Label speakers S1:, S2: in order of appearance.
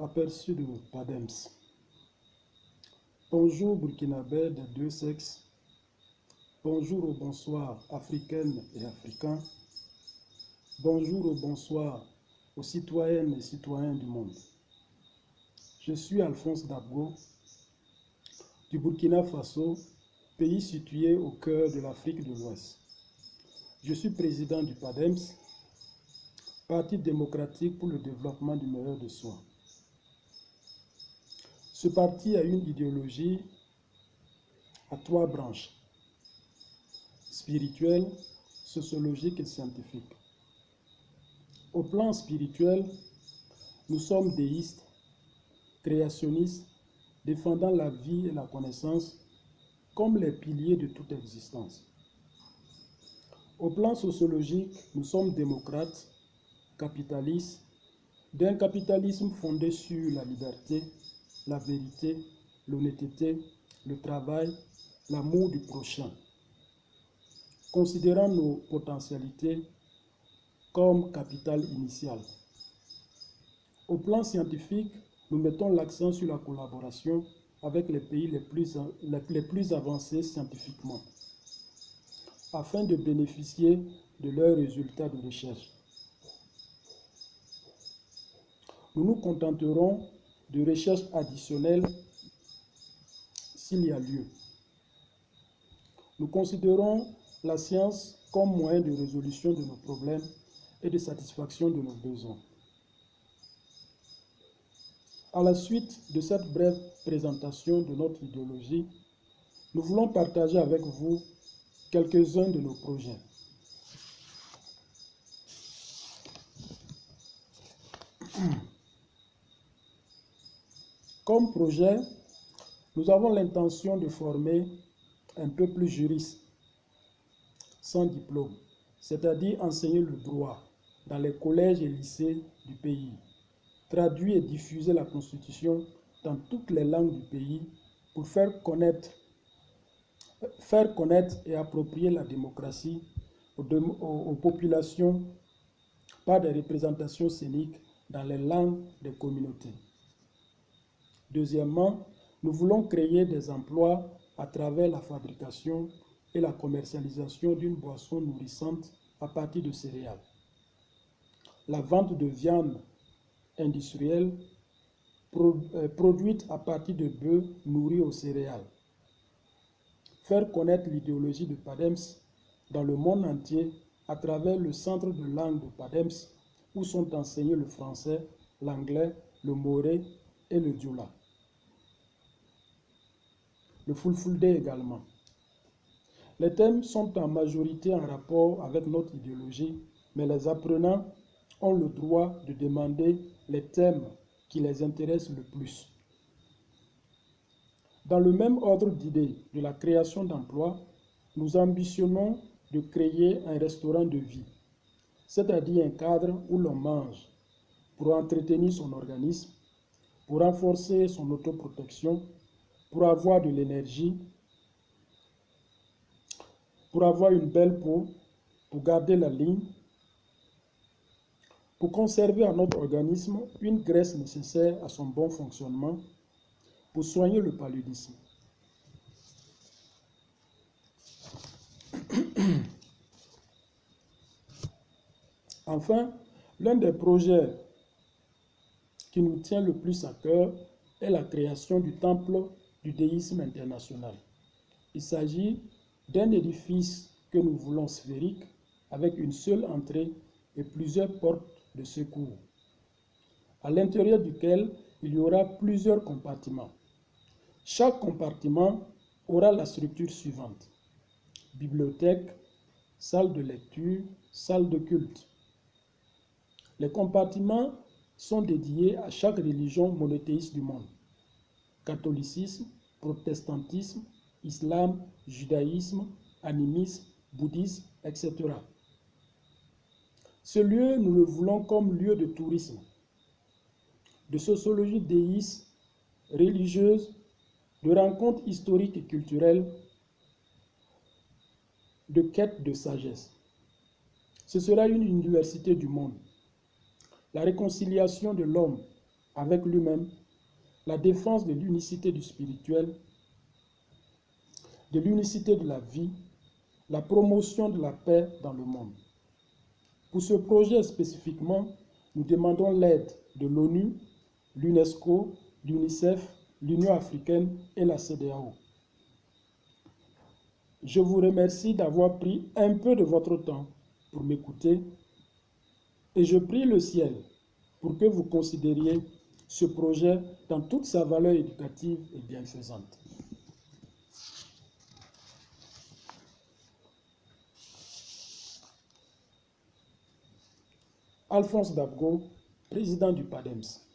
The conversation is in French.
S1: Aperçu de Padems. Bonjour Burkinabé des deux sexes. Bonjour ou bonsoir Africaines et Africains. Bonjour ou bonsoir aux citoyennes et citoyens du monde. Je suis Alphonse Dabgo du Burkina Faso, pays situé au cœur de l'Afrique de l'Ouest. Je suis président du PADEMS, Parti démocratique pour le développement du meilleur de soi. Ce parti a une idéologie à 3 branches: spirituelle, sociologique et scientifique. Au plan spirituel, nous sommes déistes, créationnistes, défendant la vie et la connaissance comme les piliers de toute existence. Au plan sociologique, nous sommes démocrates, capitalistes, d'un capitalisme fondé sur la liberté, la vérité, l'honnêteté, le travail, l'amour du prochain, considérant nos potentialités comme capital initial. Au plan scientifique, nous mettons l'accent sur la collaboration avec les pays les plus avancés scientifiquement, afin de bénéficier de leurs résultats de recherche. Nous nous contenterons de recherches additionnelles s'il y a lieu. Nous considérons la science comme moyen de résolution de nos problèmes et de satisfaction de nos besoins. À la suite de cette brève présentation de notre idéologie, nous voulons partager avec vous quelques-uns de nos projets. Comme projet, nous avons l'intention de former un peu plus juristes sans diplôme, c'est-à-dire enseigner le droit dans les collèges et lycées du pays, traduire et diffuser la Constitution dans toutes les langues du pays pour faire connaître et approprier la démocratie aux populations par des représentations scéniques dans les langues des communautés. Deuxièmement, nous voulons créer des emplois à travers la fabrication et la commercialisation d'une boisson nourrissante à partir de céréales, la vente de viande industrielle produite à partir de bœufs nourris aux céréales, faire connaître l'idéologie de PADEMS dans le monde entier à travers le centre de langue de PADEMS où sont enseignés le français, l'anglais, le moré et le dioula. Le fulfulde également. Les thèmes sont en majorité en rapport avec notre idéologie, mais les apprenants ont le droit de demander les thèmes qui les intéressent le plus. Dans le même ordre d'idées de la création d'emplois, nous ambitionnons de créer un restaurant de vie, c'est-à-dire un cadre où l'on mange pour entretenir son organisme, pour renforcer son autoprotection, pour avoir de l'énergie, pour avoir une belle peau, pour garder la ligne, pour conserver à notre organisme une graisse nécessaire à son bon fonctionnement, pour soigner le paludisme. Enfin, l'un des projets qui nous tient le plus à cœur est la création du temple du déisme international. Il s'agit d'un édifice que nous voulons sphérique avec une seule entrée et plusieurs portes de secours, à l'intérieur duquel il y aura plusieurs compartiments. Chaque compartiment aura la structure suivante: bibliothèque, salle de lecture, salle de culte. Les compartiments sont dédiés à chaque religion monothéiste du monde: catholicisme, protestantisme, islam, judaïsme, animisme, bouddhisme, etc. Ce lieu, nous le voulons comme lieu de tourisme, de sociologie déiste, religieuse, de rencontres historiques et culturelles, de quête de sagesse. Ce sera une université du monde. La réconciliation de l'homme avec lui-même, la défense de l'unicité du spirituel, de l'unicité de la vie, la promotion de la paix dans le monde. Pour ce projet spécifiquement, nous demandons l'aide de l'ONU, l'UNESCO, l'UNICEF, l'Union africaine et la CEDEAO. Je vous remercie d'avoir pris un peu de votre temps pour m'écouter et je prie le ciel pour que vous considériez ce projet dans toute sa valeur éducative et bienfaisante. Alphonse Dabgo, président du PADEMS.